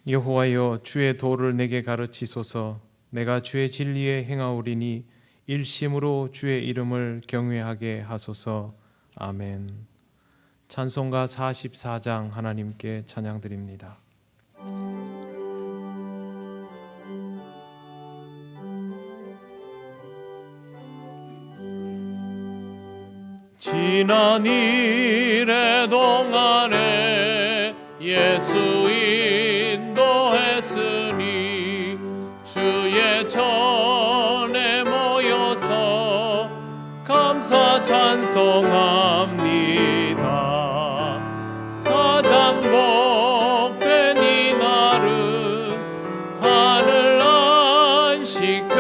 여호와여, 주의 도를 내게 가르치소서. 내가 주의 진리에 행하오리니 일심으로 주의 이름을 경외하게 하소서. 아멘. 찬송가 44장 하나님께 찬양드립니다. 지난 이래 동안에 예수 인도했으니 주의 전에 모여서 감사 찬송합니다. 가장 복된 이날은 하늘 안식표로다.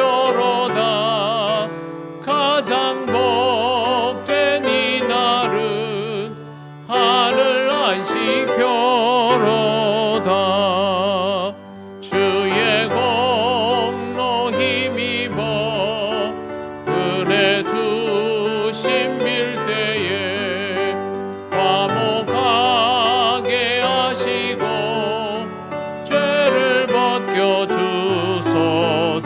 가장 복된 이날은 하늘 안식표로다. 주의 공로 힘입어 은혜 주신 빌때에 화목하게 하시고 죄를 벗겨 주소서.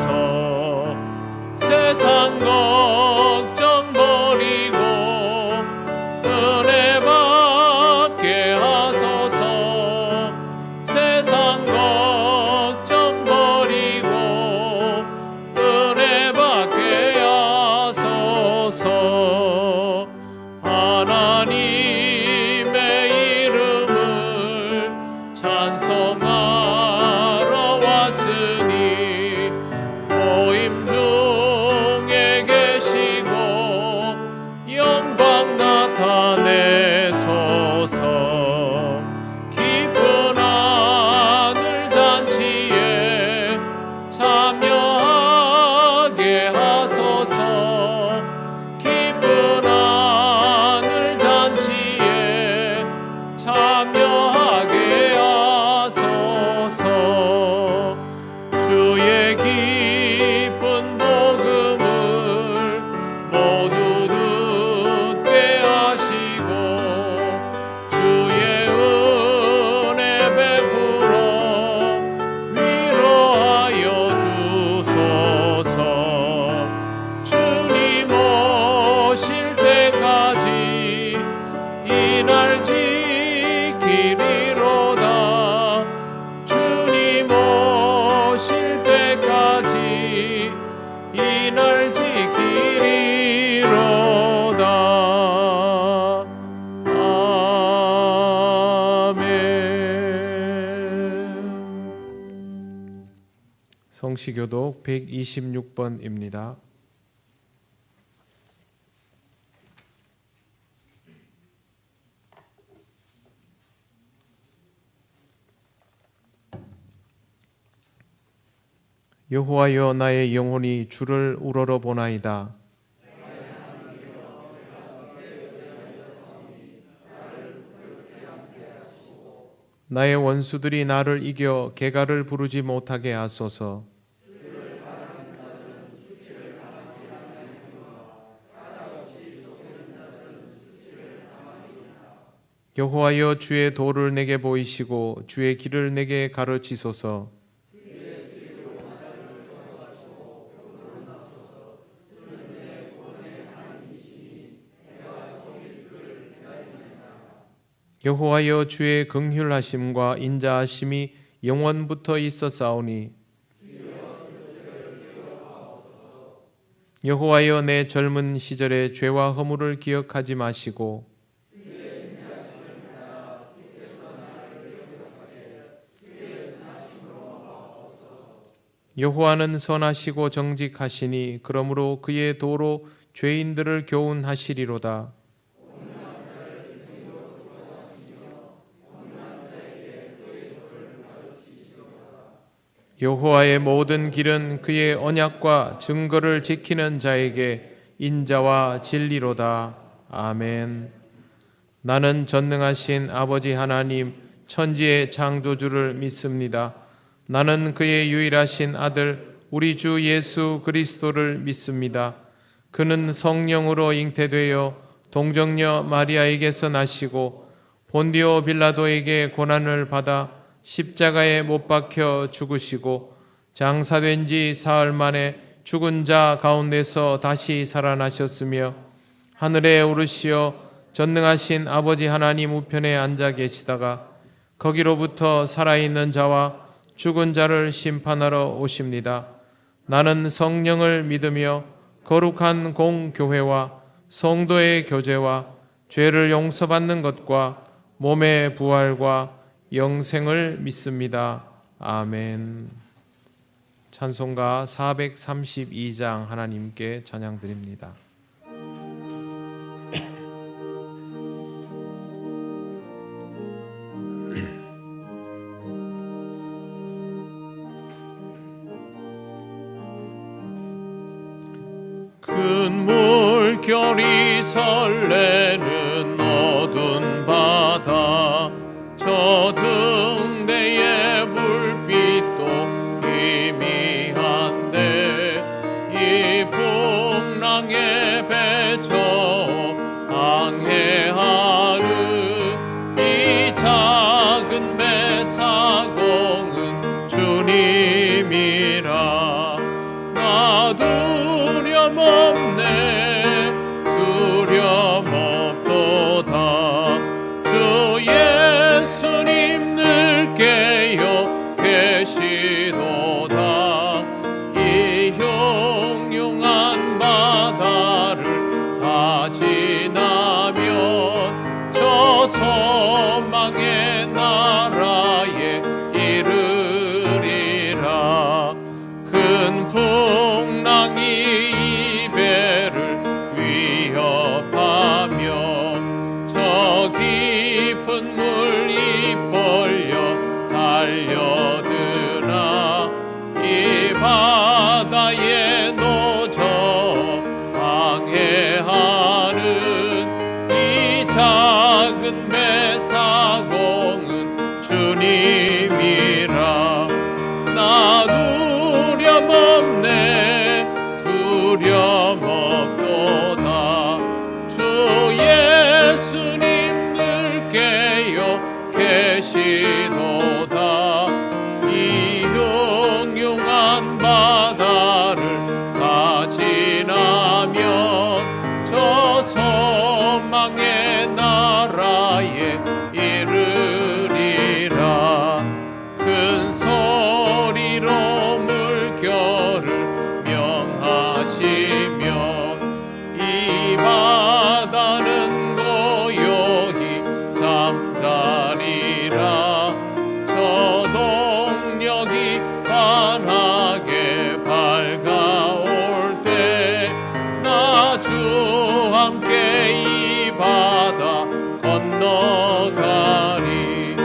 세상 걱정 버리고 은혜 받게 하소서. 세상 걱정 버리고 은혜 받게 하소서. 하나님의 이름을 찬송하러 왔으니 모임 중에 계시고 영광 나타내소서. 기쁜 하늘 잔치에 참여하게 하소서. 기쁜 하늘 잔치에 참여하게 하소서. 주의 기쁜 복음을 모두 듣게 하시고 주의 은혜 베풀어 위로하여 주소서. 주님 오실 때까지 이날 지키리로다. 주님 오실 때까지 이날 지키리로다. 아멘. 성시교독 126번입니다. 여호와여, 나의 영혼이 주를 우러러 보나이다. 나의 원수들이 나를 이겨 개가를 부르지 못하게 하소서. 여호와여, 주의 도를 내게 보이시고 주의 길을 내게 가르치소서. 여호와여, 주의 긍휼하심과 인자하심이 영원부터 있었사오니 여호와여, 내 젊은 시절의 죄와 허물을 기억하지 마시고 여호와는 선하시고 정직하시니 그러므로 그의 도로 죄인들을 교훈하시리로다. 여호와의 모든 길은 그의 언약과 증거를 지키는 자에게 인자와 진리로다. 아멘. 나는 전능하신 아버지 하나님 천지의 창조주를 믿습니다. 나는 그의 유일하신 아들 우리 주 예수 그리스도를 믿습니다. 그는 성령으로 잉태되어 동정녀 마리아에게서 나시고 본디오 빌라도에게 고난을 받아 십자가에 못 박혀 죽으시고 장사된 지 사흘 만에 죽은 자 가운데서 다시 살아나셨으며 하늘에 오르시어 전능하신 아버지 하나님 우편에 앉아 계시다가 거기로부터 살아있는 자와 죽은 자를 심판하러 오십니다. 나는 성령을 믿으며 거룩한 공교회와 성도의 교제와 죄를 용서받는 것과 몸의 부활과 영생을 믿습니다. 아멘. 찬송가 432장 하나님께 찬양드립니다. 큰 물결이 설레는 어두운 바다 저 등대의 불빛도 희미한데 이 풍랑에 배쳐 항해하는 이 작은 배 사공은 주님이라 나 두려움 없네 두려움 없도다 주 예수님 늘 깨어 계시도다 이 흉흉한 바다를 다 지나면 저 소망의 나라에 이르리라 큰 풍랑이 이 배를 위협하며 저 깊은 물 입 벌려 달려드나 이 바다에 노저 항해하는 이 작은 배 사공은 주님이라 나 두려움 없네 두려움 없도다 주 예수님 늘 깨어 계시도다 이 흉흉한 바다를 다 지나면 저 소망의 나라에 이르리라 큰 소리로 물결을 명하시면 이 바다는 고요히 잠자리라 저 동력이 환하게 밝아올 때 나 주 함께 이 바다 건너가리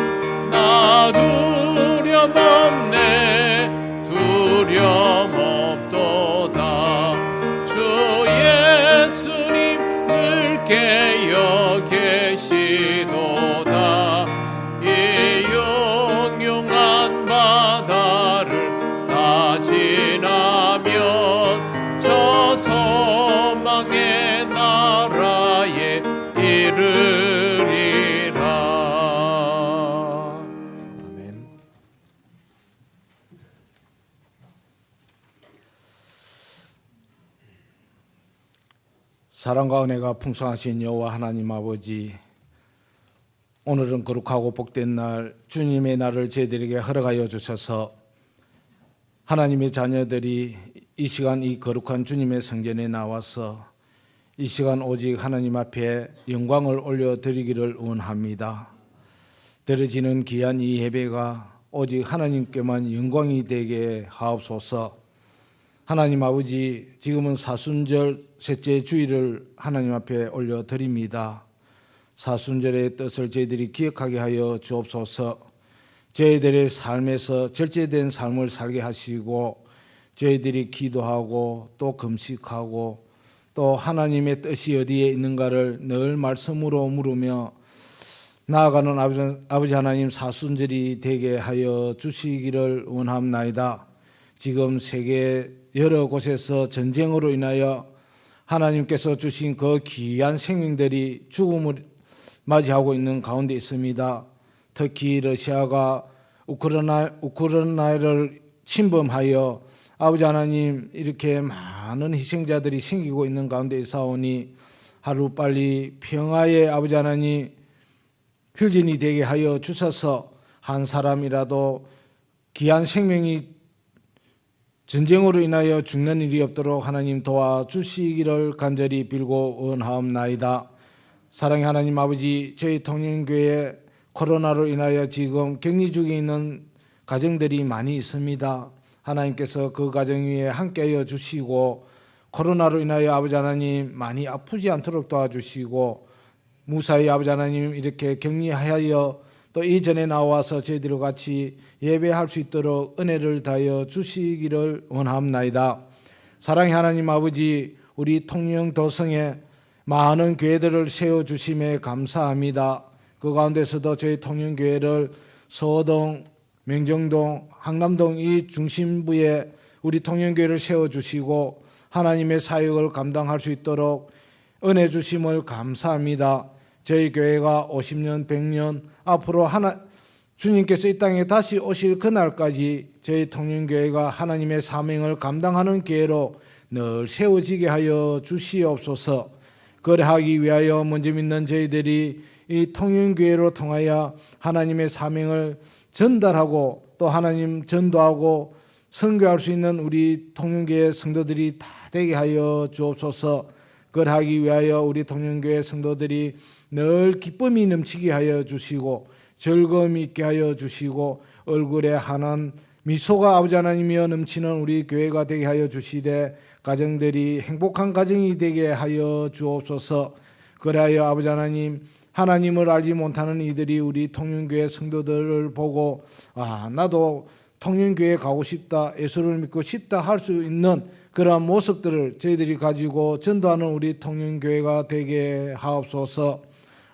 나 두려움 없네 두려움 없도다 주 예수님 늘 깨어 계시도다 이 흉흉한 바다를 다 지나면 저 소망의 나라에 이르리라. 아멘. 사랑과 은혜가 풍성하신 여호와 하나님 아버지, 오늘은 거룩하고 복된 날 주님의 날을 저희들에게 허락하여 주셔서 하나님의 자녀들이 이 시간 이 거룩한 주님의 성전에 나와서 이 시간 오직 하나님 앞에 영광을 올려드리기를 원합니다. 드려지는 귀한 이 예배가 오직 하나님께만 영광이 되게 하옵소서. 하나님 아버지, 지금은 사순절 셋째 주일을 하나님 앞에 올려드립니다. 사순절의 뜻을 저희들이 기억하게 하여 주옵소서. 저희들의 삶에서 절제된 삶을 살게 하시고 저희들이 기도하고 또 금식하고 또 하나님의 뜻이 어디에 있는가를 늘 말씀으로 물으며 나아가는 아버지 하나님 사순절이 되게 하여 주시기를 원합나이다. 지금 세계 여러 곳에서 전쟁으로 인하여 하나님께서 주신 그 귀한 생명들이 죽음을 맞이하고 있는 가운데 있습니다. 특히 러시아가 우크라이나를 침범하여 아버지 하나님 이렇게 많은 희생자들이 생기고 있는 가운데 있사오니 하루빨리 평화의 아버지 하나님 휴전이 되게 하여 주셔서 한 사람이라도 귀한 생명이 전쟁으로 인하여 죽는 일이 없도록 하나님 도와주시기를 간절히 빌고 원하옵나이다. 사랑의 하나님 아버지, 저희 통영교회 코로나로 인하여 지금 격리 중에 있는 가정들이 많이 있습니다. 하나님께서 그 가정 위에 함께하여 주시고 코로나로 인하여 아버지 하나님 많이 아프지 않도록 도와주시고 무사히 아버지 하나님 이렇게 격리하여 또 이전에 나와서 저희들과 같이 예배할 수 있도록 은혜를 다하여 주시기를 원합나이다. 사랑의 하나님 아버지, 우리 통영 도성에 많은 교회들을 세워주심에 감사합니다. 그 가운데서도 저희 통영교회를 서동, 명정동, 항남동 이 중심부에 우리 통영교회를 세워주시고 하나님의 사역을 감당할 수 있도록 은혜 주심을 감사합니다. 저희 교회가 50년, 100년 앞으로 주님께서 이 땅에 다시 오실 그날까지 저희 통영교회가 하나님의 사명을 감당하는 교회로 늘 세워지게 하여 주시옵소서. 그러하기 위하여 먼저 믿는 저희들이 이 통영교회로 통하여 하나님의 사명을 전달하고 또 하나님 전도하고 선교할 수 있는 우리 통영교회 성도들이 다 되게 하여 주옵소서. 그러하기 위하여 우리 통영교회 성도들이 늘 기쁨이 넘치게 하여 주시고 즐거움이 있게 하여 주시고 얼굴에 환한 미소가 아버지 하나님이여 넘치는 우리 교회가 되게 하여 주시되 가정들이 행복한 가정이 되게 하여 주옵소서. 그래야 아버지 하나님, 하나님을 알지 못하는 이들이 우리 통영교회 성도들을 보고 나도 통영교회 가고 싶다, 예수를 믿고 싶다 할 수 있는 그러한 모습들을 저희들이 가지고 전도하는 우리 통영교회가 되게 하옵소서.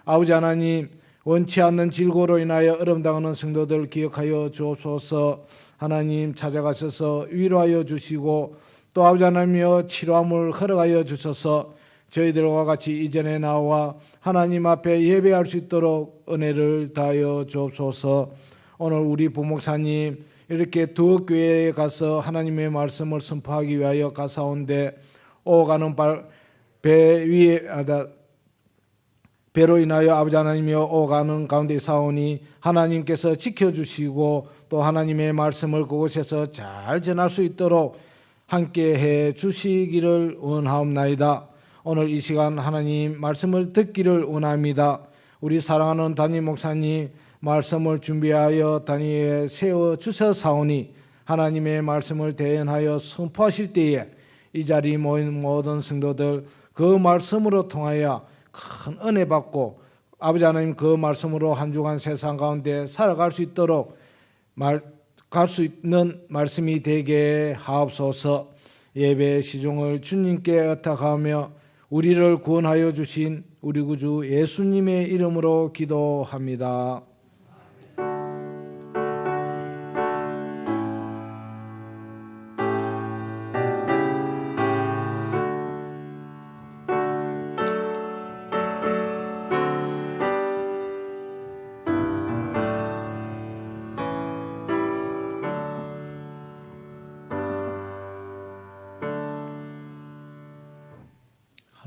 아버지 하나님, 원치 않는 질고로 인하여 어려움당하는 성도들 기억하여 주옵소서. 하나님 찾아가셔서 위로하여 주시고 또 아버지 하나님이여 치료함을 허락하여 주셔서 저희들과 같이 이전에 나와 하나님 앞에 예배할 수 있도록 은혜를 다하여 주옵소서. 오늘 우리 부목사님 이렇게 두 교회에 가서 하나님의 말씀을 선포하기 위하여 가사온데 오가는 배 위에 배로 인하여 아버지 하나님이여 오가는 가운데 사오니 하나님께서 지켜주시고 또 하나님의 말씀을 그곳에서 잘 전할 수 있도록 함께해 주시기를 원하옵나이다. 오늘 이 시간 하나님 말씀을 듣기를 원합니다. 우리 사랑하는 담임 목사님 말씀을 준비하여 단위에 세워주셔사오니 하나님의 말씀을 대연하여 선포하실 때에 이 자리에 모인 모든 성도들 그 말씀으로 통하여 큰 은혜 받고 아버지 하나님 그 말씀으로 한 주간 세상 가운데 살아갈 수 있도록 갈 수 있는 말씀이 되게 하옵소서. 예배의 시종을 주님께 의탁하며 우리를 구원하여 주신 우리 구주 예수님의 이름으로 기도합니다.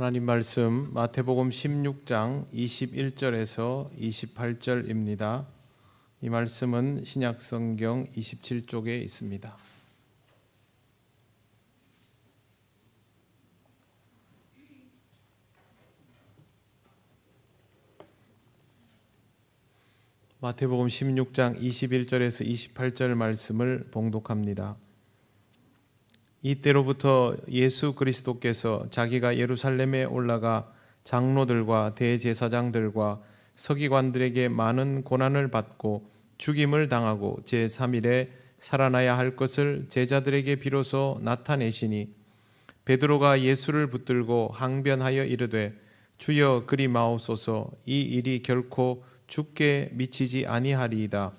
하나님 말씀 마태복음 16장 21절에서 28절입니다. 이 말씀은 신약성경 27쪽에 있습니다. 마태복음 16장 21절에서 28절 말씀을 봉독합니다. 이때로부터 예수 그리스도께서 자기가 예루살렘에 올라가 장로들과 대제사장들과 서기관들에게 많은 고난을 받고 죽임을 당하고 제3일에 살아나야 할 것을 제자들에게 비로소 나타내시니 베드로가 예수를 붙들고 항변하여 이르되 주여 그리 마옵소서. 이 일이 결코 죽게 미치지 아니하리이다.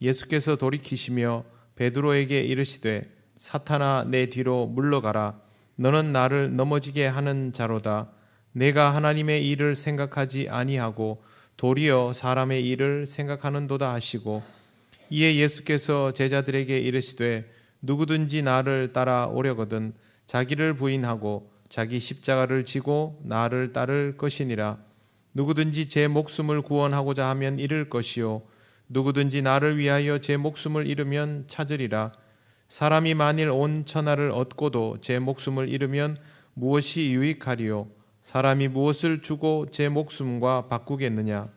예수께서 돌이키시며 베드로에게 이르시되 사탄아 내 뒤로 물러가라. 너는 나를 넘어지게 하는 자로다. 내가 하나님의 일을 생각하지 아니하고 도리어 사람의 일을 생각하는도다 하시고 이에 예수께서 제자들에게 이르시되 누구든지 나를 따라 오려거든 자기를 부인하고 자기 십자가를 지고 나를 따를 것이니라. 누구든지 제 목숨을 구원하고자 하면 잃을 것이요 누구든지 나를 위하여 제 목숨을 잃으면 찾으리라. 사람이 만일 온 천하를 얻고도 제 목숨을 잃으면 무엇이 유익하리요? 사람이 무엇을 주고 제 목숨과 바꾸겠느냐?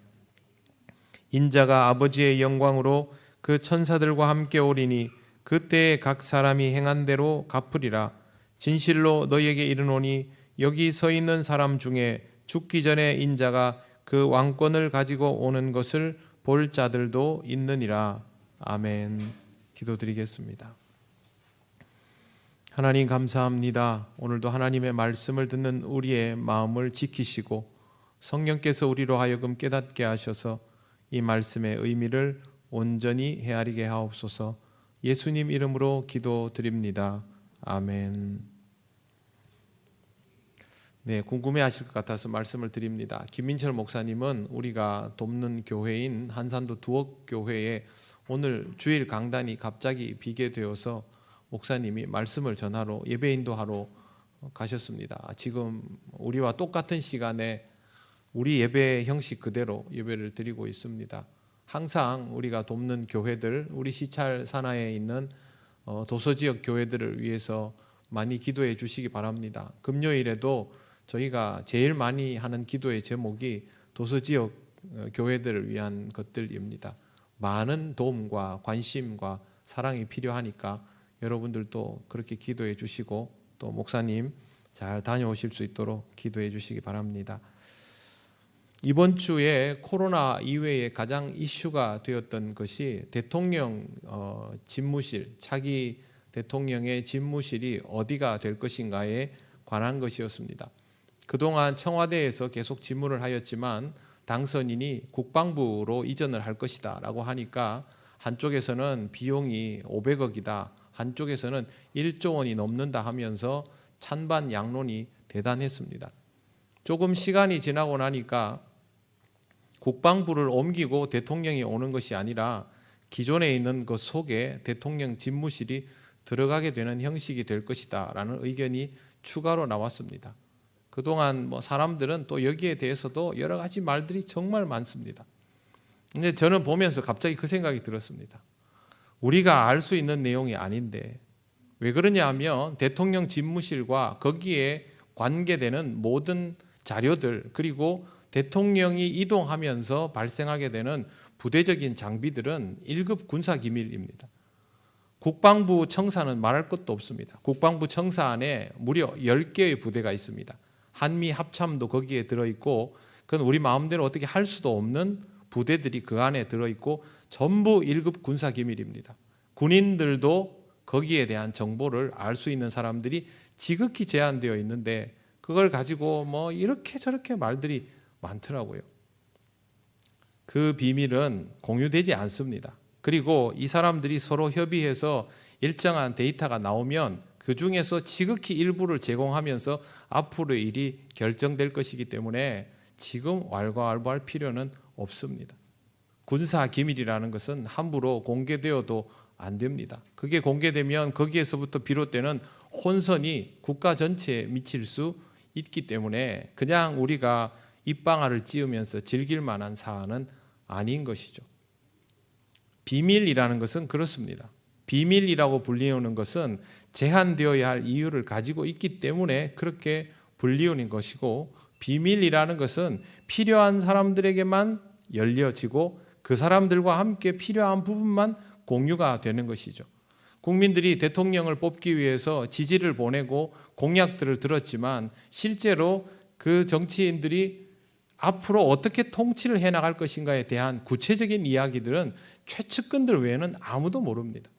인자가 아버지의 영광으로 그 천사들과 함께 오리니 그때에 각 사람이 행한 대로 갚으리라. 진실로 너희에게 이르노니 여기 서 있는 사람 중에 죽기 전에 인자가 그 왕권을 가지고 오는 것을 볼 자들도 있느니라. 아멘. 기도드리겠습니다. 하나님 감사합니다. 오늘도 하나님의 말씀을 듣는 우리의 마음을 지키시고 성령께서 우리로 하여금 깨닫게 하셔서 이 말씀의 의미를 온전히 헤아리게 하옵소서. 예수님 이름으로 기도드립니다. 아멘. 네, 궁금해하실 것 같아서 말씀을 드립니다. 김민철 목사님은 우리가 돕는 교회인 한산도 두옥교회에 오늘 주일 강단이 갑자기 비게 되어서 목사님이 말씀을 전하러 예배 인도하러 가셨습니다. 지금 우리와 똑같은 시간에 우리 예배 형식 그대로 예배를 드리고 있습니다. 항상 우리가 돕는 교회들, 우리 시찰 산하에 있는 도서지역 교회들을 위해서 많이 기도해 주시기 바랍니다. 금요일에도 저희가 제일 많이 하는 기도의 제목이 도서지역 교회들을 위한 것들입니다. 많은 도움과 관심과 사랑이 필요하니까 여러분들도 그렇게 기도해 주시고 또 목사님 잘 다녀오실 수 있도록 기도해 주시기 바랍니다. 이번 주에 코로나 이외에 가장 이슈가 되었던 것이 대통령 집무실, 차기 대통령의 집무실이 어디가 될 것인가에 관한 것이었습니다. 그동안 청와대에서 계속 질문을 하였지만 당선인이 국방부로 이전을 할 것이다 라고 하니까 한쪽에서는 비용이 500억이다, 한쪽에서는 1조 원이 넘는다 하면서 찬반 양론이 대단했습니다. 조금 시간이 지나고 나니까 국방부를 옮기고 대통령이 오는 것이 아니라 기존에 있는 것 속에 대통령 집무실이 들어가게 되는 형식이 될 것이다 라는 의견이 추가로 나왔습니다. 그동안 사람들은 또 여기에 대해서도 여러 가지 말들이 정말 많습니다. 근데 저는 보면서 갑자기 그 생각이 들었습니다. 우리가 알 수 있는 내용이 아닌데 왜 그러냐 하면 대통령 집무실과 거기에 관계되는 모든 자료들 그리고 대통령이 이동하면서 발생하게 되는 부대적인 장비들은 1급 군사기밀입니다. 국방부 청사는 말할 것도 없습니다. 국방부 청사 안에 무려 10개의 부대가 있습니다. 한미 합참도 거기에 들어있고 그건 우리 마음대로 어떻게 할 수도 없는 부대들이 그 안에 들어있고 전부 1급 군사기밀입니다. 군인들도 거기에 대한 정보를 알 수 있는 사람들이 지극히 제한되어 있는데 그걸 가지고 이렇게 저렇게 말들이 많더라고요. 그 비밀은 공유되지 않습니다. 그리고 이 사람들이 서로 협의해서 일정한 데이터가 나오면 그 중에서 지극히 일부를 제공하면서 앞으로의 일이 결정될 것이기 때문에 지금 왈가왈부할 필요는 없습니다. 군사 기밀이라는 것은 함부로 공개되어도 안 됩니다. 그게 공개되면 거기에서부터 비롯되는 혼선이 국가 전체에 미칠 수 있기 때문에 그냥 우리가 입방아를 찌우면서 즐길 만한 사안은 아닌 것이죠. 비밀이라는 것은 그렇습니다. 비밀이라고 불리우는 것은 제한되어야 할 이유를 가지고 있기 때문에 그렇게 불리우는 것이고 비밀이라는 것은 필요한 사람들에게만 열려지고 그 사람들과 함께 필요한 부분만 공유가 되는 것이죠. 국민들이 대통령을 뽑기 위해서 지지를 보내고 공약들을 들었지만 실제로 그 정치인들이 앞으로 어떻게 통치를 해나갈 것인가에 대한 구체적인 이야기들은 최측근들 외에는 아무도 모릅니다.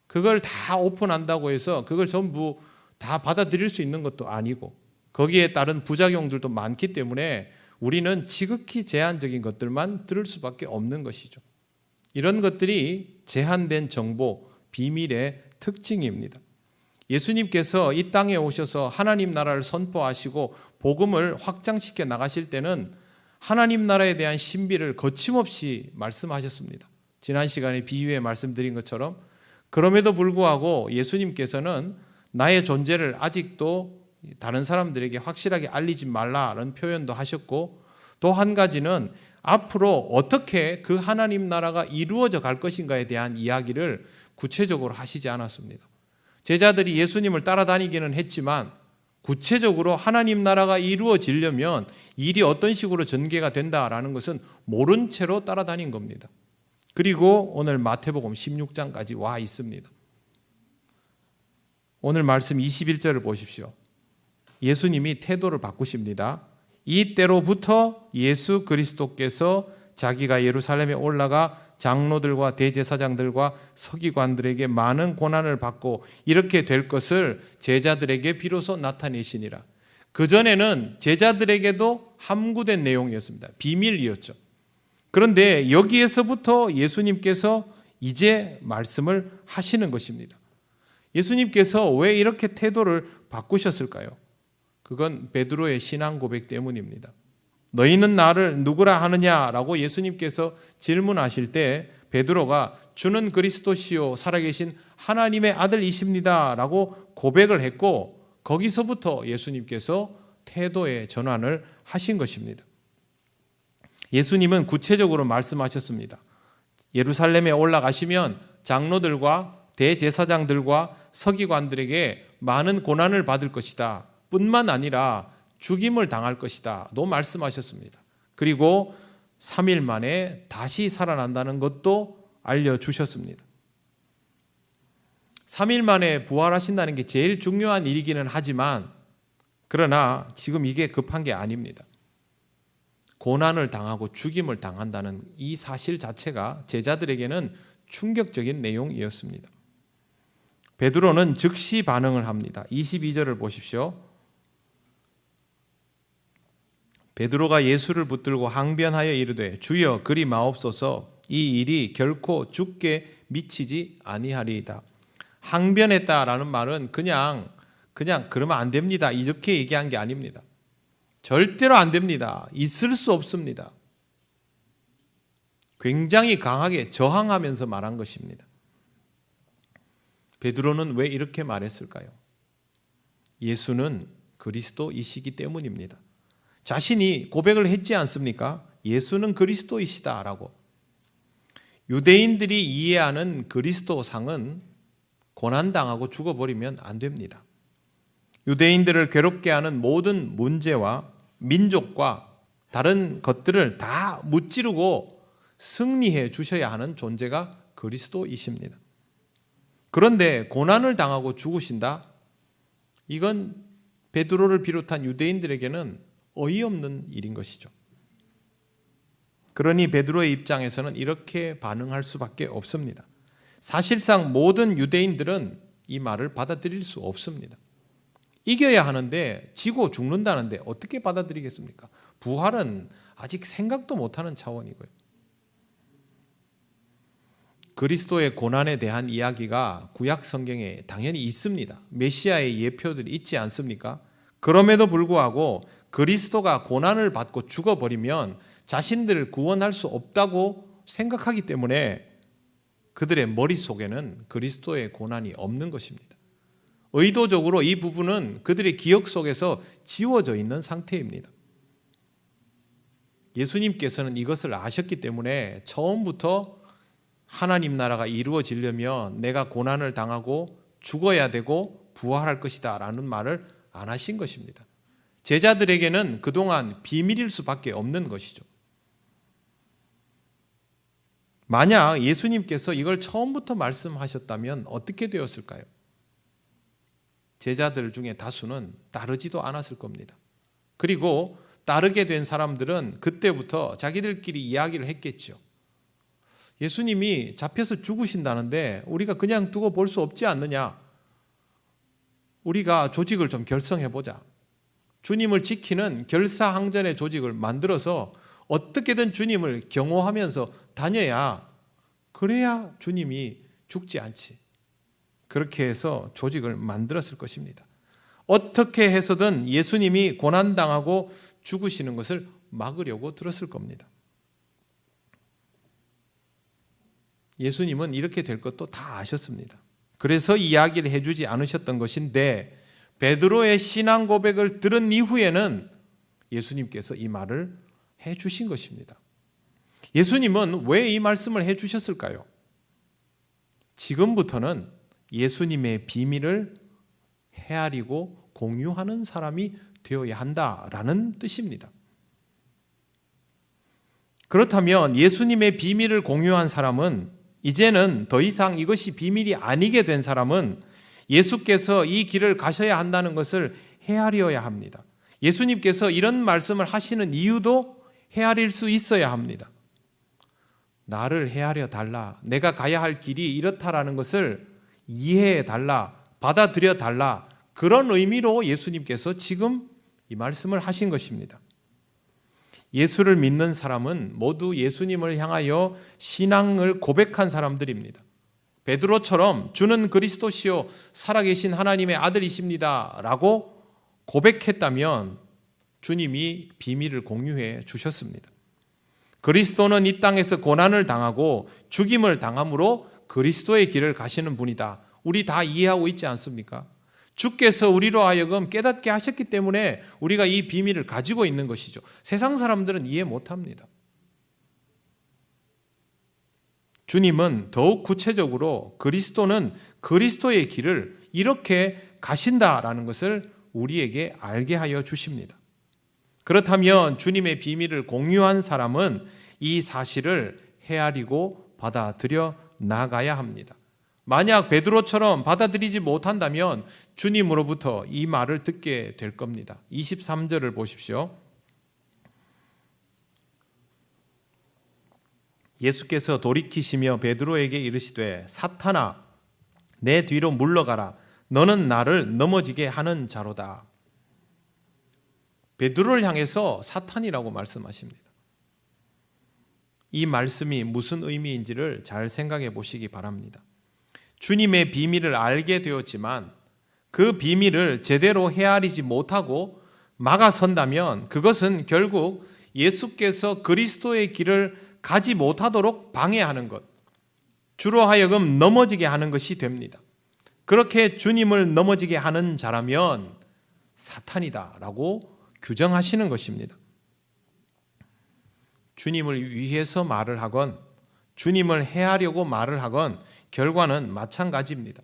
그걸 다 오픈한다고 해서 그걸 전부 다 받아들일 수 있는 것도 아니고 거기에 따른 부작용들도 많기 때문에 우리는 지극히 제한적인 것들만 들을 수밖에 없는 것이죠. 이런 것들이 제한된 정보, 비밀의 특징입니다. 예수님께서 이 땅에 오셔서 하나님 나라를 선포하시고 복음을 확장시켜 나가실 때는 하나님 나라에 대한 신비를 거침없이 말씀하셨습니다. 지난 시간에 비유에 말씀드린 것처럼 그럼에도 불구하고 예수님께서는 나의 존재를 아직도 다른 사람들에게 확실하게 알리지 말라는 표현도 하셨고, 또 한 가지는 앞으로 어떻게 그 하나님 나라가 이루어져 갈 것인가에 대한 이야기를 구체적으로 하시지 않았습니다. 제자들이 예수님을 따라다니기는 했지만 구체적으로 하나님 나라가 이루어지려면 일이 어떤 식으로 전개가 된다라는 것은 모른 채로 따라다닌 겁니다. 그리고 오늘 마태복음 16장까지 와 있습니다. 오늘 말씀 21절을 보십시오. 예수님이 태도를 바꾸십니다. 이때로부터 예수 그리스도께서 자기가 예루살렘에 올라가 장로들과 대제사장들과 서기관들에게 많은 고난을 받고 이렇게 될 것을 제자들에게 비로소 나타내시니라. 그전에는 제자들에게도 함구된 내용이었습니다. 비밀이었죠. 그런데 여기에서부터 예수님께서 이제 말씀을 하시는 것입니다. 예수님께서 왜 이렇게 태도를 바꾸셨을까요? 그건 베드로의 신앙 고백 때문입니다. 너희는 나를 누구라 하느냐라고 예수님께서 질문하실 때 베드로가 주는 그리스도시요 살아계신 하나님의 아들이십니다 라고 고백을 했고, 거기서부터 예수님께서 태도의 전환을 하신 것입니다. 예수님은 구체적으로 말씀하셨습니다. 예루살렘에 올라가시면 장로들과 대제사장들과 서기관들에게 많은 고난을 받을 것이다. 뿐만 아니라 죽임을 당할 것이다. 도 말씀하셨습니다. 그리고 3일 만에 다시 살아난다는 것도 알려주셨습니다. 3일 만에 부활하신다는 게 제일 중요한 일이기는 하지만, 그러나 지금 이게 급한 게 아닙니다. 고난을 당하고 죽임을 당한다는 이 사실 자체가 제자들에게는 충격적인 내용이었습니다. 베드로는 즉시 반응을 합니다. 22절을 보십시오. 베드로가 예수를 붙들고 항변하여 이르되 주여 그리 마옵소서, 이 일이 결코 주께 미치지 아니하리이다. 항변했다라는 말은 그냥 그러면 안 됩니다 이렇게 얘기한 게 아닙니다. 절대로 안 됩니다. 있을 수 없습니다. 굉장히 강하게 저항하면서 말한 것입니다. 베드로는 왜 이렇게 말했을까요? 예수는 그리스도이시기 때문입니다. 자신이 고백을 했지 않습니까? 예수는 그리스도이시다라고. 유대인들이 이해하는 그리스도상은 고난당하고 죽어버리면 안 됩니다. 유대인들을 괴롭게 하는 모든 문제와 민족과 다른 것들을 다 무찌르고 승리해 주셔야 하는 존재가 그리스도이십니다. 그런데 고난을 당하고 죽으신다? 이건 베드로를 비롯한 유대인들에게는 어이없는 일인 것이죠. 그러니 베드로의 입장에서는 이렇게 반응할 수밖에 없습니다. 사실상 모든 유대인들은 이 말을 받아들일 수 없습니다. 이겨야 하는데 지고 죽는다는데 어떻게 받아들이겠습니까? 부활은 아직 생각도 못하는 차원이고요. 그리스도의 고난에 대한 이야기가 구약 성경에 당연히 있습니다. 메시아의 예표들이 있지 않습니까? 그럼에도 불구하고 그리스도가 고난을 받고 죽어버리면 자신들을 구원할 수 없다고 생각하기 때문에 그들의 머릿속에는 그리스도의 고난이 없는 것입니다. 의도적으로 이 부분은 그들의 기억 속에서 지워져 있는 상태입니다. 예수님께서는 이것을 아셨기 때문에 처음부터 하나님 나라가 이루어지려면 내가 고난을 당하고 죽어야 되고 부활할 것이다 라는 말을 안 하신 것입니다. 제자들에게는 그동안 비밀일 수밖에 없는 것이죠. 만약 예수님께서 이걸 처음부터 말씀하셨다면 어떻게 되었을까요? 제자들 중에 다수는 따르지도 않았을 겁니다. 그리고 따르게 된 사람들은 그때부터 자기들끼리 이야기를 했겠죠. 예수님이 잡혀서 죽으신다는데 우리가 그냥 두고 볼 수 없지 않느냐? 우리가 조직을 좀 결성해보자. 주님을 지키는 결사항전의 조직을 만들어서 어떻게든 주님을 경호하면서 다녀야, 그래야 주님이 죽지 않지. 그렇게 해서 조직을 만들었을 것입니다. 어떻게 해서든 예수님이 고난당하고 죽으시는 것을 막으려고 들었을 겁니다. 예수님은 이렇게 될 것도 다 아셨습니다. 그래서 이야기를 해주지 않으셨던 것인데 베드로의 신앙 고백을 들은 이후에는 예수님께서 이 말을 해주신 것입니다. 예수님은 왜 이 말씀을 해주셨을까요? 지금부터는 예수님의 비밀을 헤아리고 공유하는 사람이 되어야 한다라는 뜻입니다. 그렇다면 예수님의 비밀을 공유한 사람은 이제는 더 이상 이것이 비밀이 아니게 된 사람은 예수께서 이 길을 가셔야 한다는 것을 헤아려야 합니다. 예수님께서 이런 말씀을 하시는 이유도 헤아릴 수 있어야 합니다. 나를 헤아려 달라. 내가 가야 할 길이 이렇다라는 것을 이해해 달라. 받아들여 달라. 그런 의미로 예수님께서 지금 이 말씀을 하신 것입니다. 예수를 믿는 사람은 모두 예수님을 향하여 신앙을 고백한 사람들입니다. 베드로처럼 주는 그리스도시요 살아계신 하나님의 아들이십니다 라고 고백했다면 주님이 비밀을 공유해 주셨습니다. 그리스도는 이 땅에서 고난을 당하고 죽임을 당함으로 그리스도의 길을 가시는 분이다. 우리 다 이해하고 있지 않습니까? 주께서 우리로 하여금 깨닫게 하셨기 때문에 우리가 이 비밀을 가지고 있는 것이죠. 세상 사람들은 이해 못합니다. 주님은 더욱 구체적으로 그리스도는 그리스도의 길을 이렇게 가신다라는 것을 우리에게 알게 하여 주십니다. 그렇다면 주님의 비밀을 공유한 사람은 이 사실을 헤아리고 받아들여 나가야 합니다. 만약 베드로처럼 받아들이지 못한다면 주님으로부터 이 말을 듣게 될 겁니다. 23절을 보십시오. 예수께서 돌이키시며 베드로에게 이르시되 사탄아 내 뒤로 물러가라. 너는 나를 넘어지게 하는 자로다. 베드로를 향해서 사탄이라고 말씀하십니다. 이 말씀이 무슨 의미인지를 잘 생각해 보시기 바랍니다. 주님의 비밀을 알게 되었지만 그 비밀을 제대로 헤아리지 못하고 막아선다면 그것은 결국 예수께서 그리스도의 길을 가지 못하도록 방해하는 것, 주로 하여금 넘어지게 하는 것이 됩니다. 그렇게 주님을 넘어지게 하는 자라면 사탄이다라고 규정하시는 것입니다. 주님을 위해서 말을 하건 주님을 헤아려고 말을 하건 결과는 마찬가지입니다.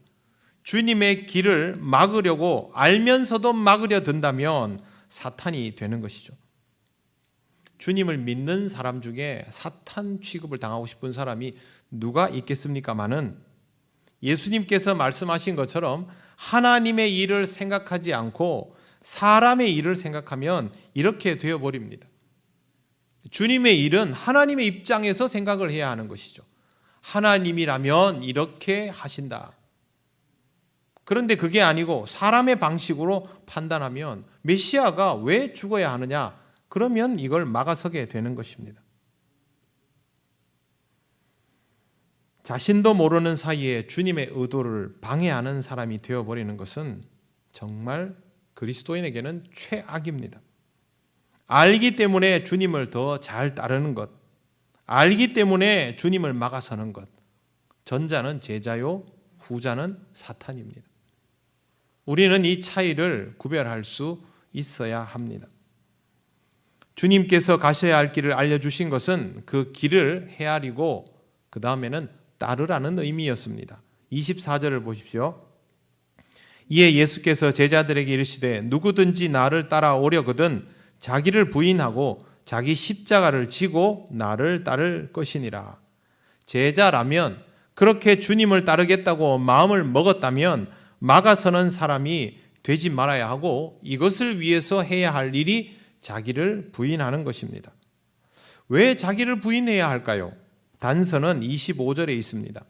주님의 길을 막으려고 알면서도 막으려 든다면 사탄이 되는 것이죠. 주님을 믿는 사람 중에 사탄 취급을 당하고 싶은 사람이 누가 있겠습니까마는 예수님께서 말씀하신 것처럼 하나님의 일을 생각하지 않고 사람의 일을 생각하면 이렇게 되어버립니다. 주님의 일은 하나님의 입장에서 생각을 해야 하는 것이죠. 하나님이라면 이렇게 하신다. 그런데 그게 아니고 사람의 방식으로 판단하면 메시아가 왜 죽어야 하느냐? 그러면 이걸 막아서게 되는 것입니다. 자신도 모르는 사이에 주님의 의도를 방해하는 사람이 되어버리는 것은 정말 그리스도인에게는 최악입니다. 알기 때문에 주님을 더 잘 따르는 것, 알기 때문에 주님을 막아서는 것, 전자는 제자요, 후자는 사탄입니다. 우리는 이 차이를 구별할 수 있어야 합니다. 주님께서 가셔야 할 길을 알려주신 것은 그 길을 헤아리고 그 다음에는 따르라는 의미였습니다. 24절을 보십시오. 이에 예수께서 제자들에게 이르시되 누구든지 나를 따라오려거든 자기를 부인하고 자기 십자가를 지고 나를 따를 것이니라. 제자라면 그렇게 주님을 따르겠다고 마음을 먹었다면 막아서는 사람이 되지 말아야 하고 이것을 위해서 해야 할 일이 자기를 부인하는 것입니다. 왜 자기를 부인해야 할까요? 단서는 25절에 있습니다.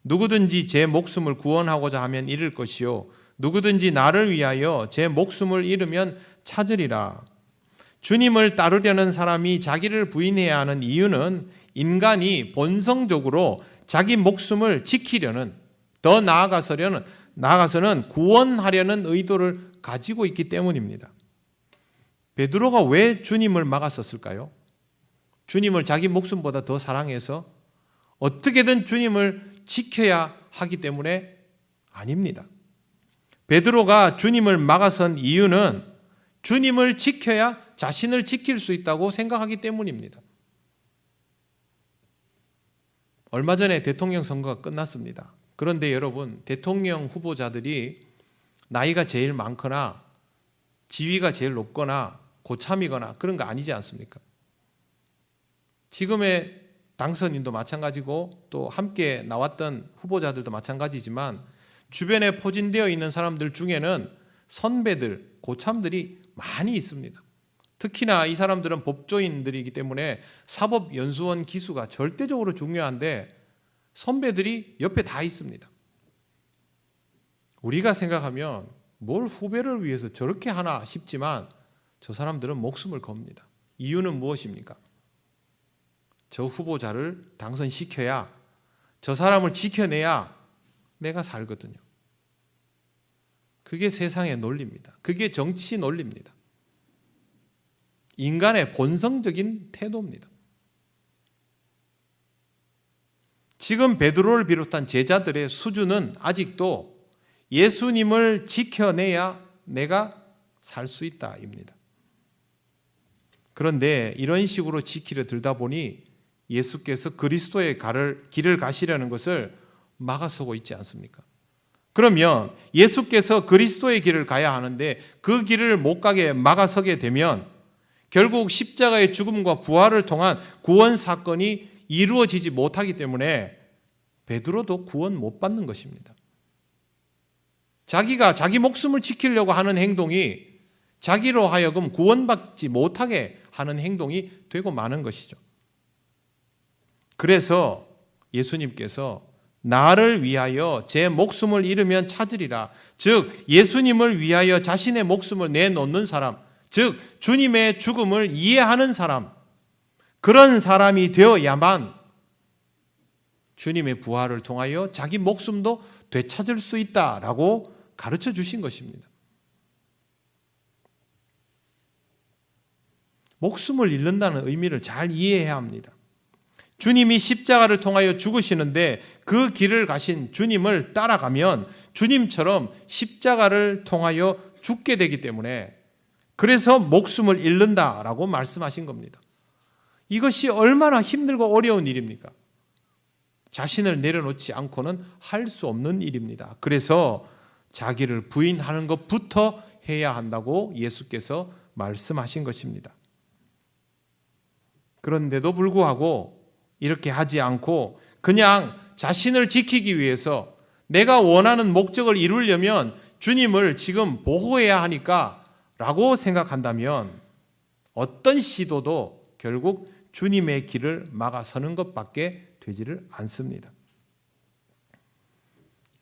누구든지 제 목숨을 구원하고자 하면 잃을 것이요 누구든지 나를 위하여 제 목숨을 잃으면 찾으리라. 주님을 따르려는 사람이 자기를 부인해야 하는 이유는 인간이 본성적으로 자기 목숨을 지키려는, 더 나아가서는 구원하려는 의도를 가지고 있기 때문입니다. 베드로가 왜 주님을 막았었을까요? 주님을 자기 목숨보다 더 사랑해서 어떻게든 주님을 지켜야 하기 때문에 아닙니다. 베드로가 주님을 막아선 이유는 주님을 지켜야 자신을 지킬 수 있다고 생각하기 때문입니다. 얼마 전에 대통령 선거가 끝났습니다. 그런데 여러분, 대통령 후보자들이 나이가 제일 많거나 지위가 제일 높거나 고참이거나 그런 거 아니지 않습니까? 지금의 당선인도 마찬가지고 또 함께 나왔던 후보자들도 마찬가지지만 주변에 포진되어 있는 사람들 중에는 선배들, 고참들이 많이 있습니다. 특히나 이 사람들은 법조인들이기 때문에 사법연수원 기수가 절대적으로 중요한데 선배들이 옆에 다 있습니다. 우리가 생각하면 뭘 후배를 위해서 저렇게 하나 싶지만 저 사람들은 목숨을 겁니다. 이유는 무엇입니까? 저 후보자를 당선시켜야, 저 사람을 지켜내야 내가 살거든요. 그게 세상의 논리입니다. 그게 정치 논리입니다. 인간의 본성적인 태도입니다. 지금 베드로를 비롯한 제자들의 수준은 아직도 예수님을 지켜내야 내가 살 수 있다입니다. 그런데 이런 식으로 지키려 들다 보니 예수께서 그리스도의 길을 가시려는 것을 막아서고 있지 않습니까? 그러면 예수께서 그리스도의 길을 가야 하는데 그 길을 못 가게 막아서게 되면 결국 십자가의 죽음과 부활을 통한 구원 사건이 이루어지지 못하기 때문에 베드로도 구원 못 받는 것입니다. 자기가 자기 목숨을 지키려고 하는 행동이 자기로 하여금 구원받지 못하게 하는 행동이 되고 마는 것이죠. 그래서 예수님께서 나를 위하여 제 목숨을 잃으면 찾으리라. 즉 예수님을 위하여 자신의 목숨을 내놓는 사람, 즉 주님의 죽음을 이해하는 사람, 그런 사람이 되어야만 주님의 부활을 통하여 자기 목숨도 되찾을 수 있다라고 가르쳐 주신 것입니다. 목숨을 잃는다는 의미를 잘 이해해야 합니다. 주님이 십자가를 통하여 죽으시는데 그 길을 가신 주님을 따라가면 주님처럼 십자가를 통하여 죽게 되기 때문에 그래서 목숨을 잃는다라고 말씀하신 겁니다. 이것이 얼마나 힘들고 어려운 일입니까? 자신을 내려놓지 않고는 할 수 없는 일입니다. 그래서 자기를 부인하는 것부터 해야 한다고 예수께서 말씀하신 것입니다. 그런데도 불구하고 이렇게 하지 않고 그냥 자신을 지키기 위해서 내가 원하는 목적을 이루려면 주님을 지금 보호해야 하니까 라고 생각한다면 어떤 시도도 결국 주님의 길을 막아서는 것밖에 되지를 않습니다.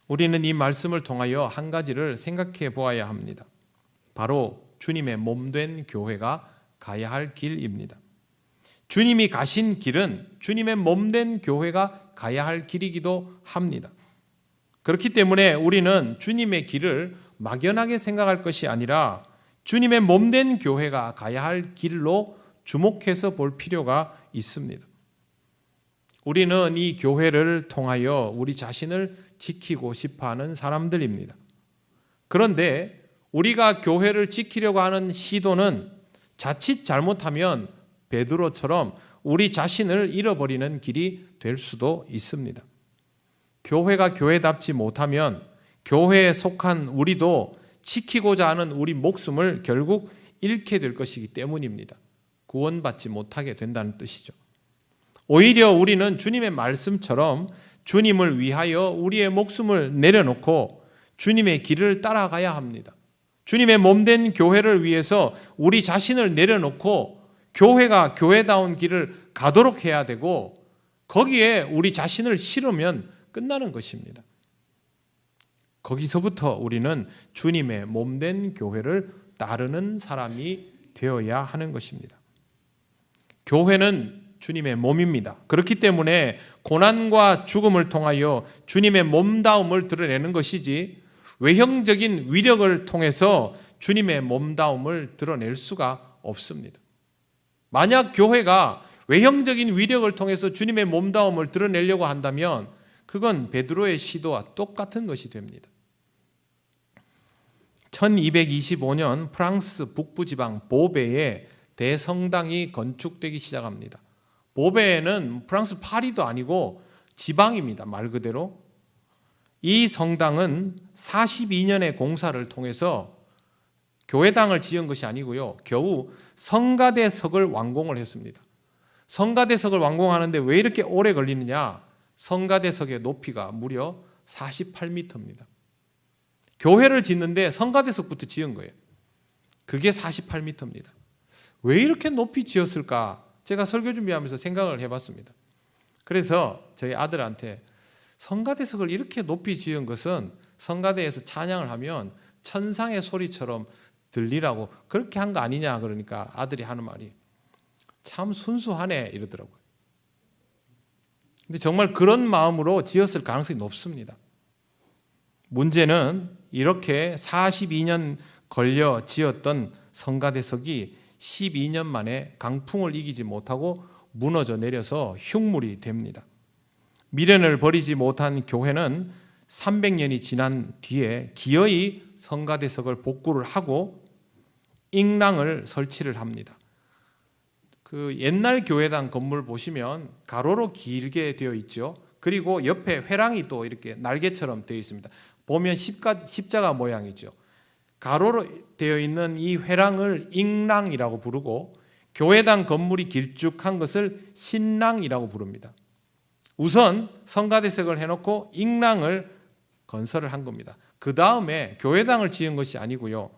우리는 이 말씀을 통하여 한 가지를 생각해 보아야 합니다. 바로 주님의 몸된 교회가 가야 할 길입니다. 주님이 가신 길은 주님의 몸된 교회가 가야 할 길이기도 합니다. 그렇기 때문에 우리는 주님의 길을 막연하게 생각할 것이 아니라 주님의 몸된 교회가 가야 할 길로 주목해서 볼 필요가 있습니다. 우리는 이 교회를 통하여 우리 자신을 지키고 싶어하는 사람들입니다. 그런데 우리가 교회를 지키려고 하는 시도는 자칫 잘못하면 베드로처럼 우리 자신을 잃어버리는 길이 될 수도 있습니다. 교회가 교회답지 못하면 교회에 속한 우리도 지키고자 하는 우리 목숨을 결국 잃게 될 것이기 때문입니다. 구원받지 못하게 된다는 뜻이죠. 오히려 우리는 주님의 말씀처럼 주님을 위하여 우리의 목숨을 내려놓고 주님의 길을 따라가야 합니다. 주님의 몸된 교회를 위해서 우리 자신을 내려놓고 교회가 교회다운 길을 가도록 해야 되고 거기에 우리 자신을 실으면 끝나는 것입니다. 거기서부터 우리는 주님의 몸된 교회를 따르는 사람이 되어야 하는 것입니다. 교회는 주님의 몸입니다. 그렇기 때문에 고난과 죽음을 통하여 주님의 몸다움을 드러내는 것이지 외형적인 위력을 통해서 주님의 몸다움을 드러낼 수가 없습니다. 만약 교회가 외형적인 위력을 통해서 주님의 몸다움을 드러내려고 한다면 그건 베드로의 시도와 똑같은 것이 됩니다. 1225년 프랑스 북부지방 보베에 대성당이 건축되기 시작합니다. 보베는 프랑스 파리도 아니고 지방입니다. 말 그대로. 이 성당은 42년의 공사를 통해서 교회당을 지은 것이 아니고요. 겨우 성가대석을 완공을 했습니다. 성가대석을 완공하는데 왜 이렇게 오래 걸리느냐? 성가대석의 높이가 무려 48m입니다. 교회를 짓는데 성가대석부터 지은 거예요. 그게 48m입니다. 왜 이렇게 높이 지었을까? 제가 설교 준비하면서 생각을 해봤습니다. 그래서 저희 아들한테 성가대석을 이렇게 높이 지은 것은 성가대에서 찬양을 하면 천상의 소리처럼 들리라고 그렇게 한 거 아니냐 그러니까 아들이 하는 말이 참 순수하네 이러더라고요. 근데 정말 그런 마음으로 지었을 가능성이 높습니다. 문제는 이렇게 42년 걸려 지었던 성가대석이 12년 만에 강풍을 이기지 못하고 무너져 내려서 흉물이 됩니다. 미련을 버리지 못한 교회는 300년이 지난 뒤에 기어이 성가대석을 복구를 하고 잉랑을 설치를 합니다. 그 옛날 교회당 건물 보시면 가로로 길게 되어 있죠. 그리고 옆에 회랑이 또 이렇게 날개처럼 되어 있습니다. 보면 십자가 모양이죠. 가로로 되어 있는 이 회랑을 잉랑이라고 부르고 교회당 건물이 길쭉한 것을 신랑이라고 부릅니다. 우선 성가대석을 해놓고 잉랑을 건설을 한 겁니다. 그 다음에 교회당을 지은 것이 아니고요.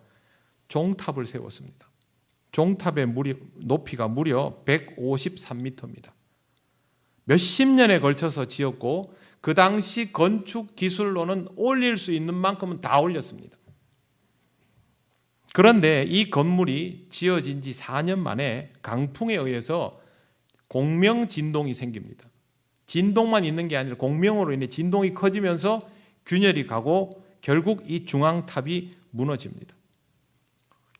종탑을 세웠습니다. 종탑의 높이가 무려 153m입니다. 몇십 년에 걸쳐서 지었고 그 당시 건축 기술로는 올릴 수 있는 만큼은 다 올렸습니다. 그런데 이 건물이 지어진 지 4년 만에 강풍에 의해서 공명 진동이 생깁니다. 진동만 있는 게 아니라 공명으로 인해 진동이 커지면서 균열이 가고 결국 이 중앙탑이 무너집니다.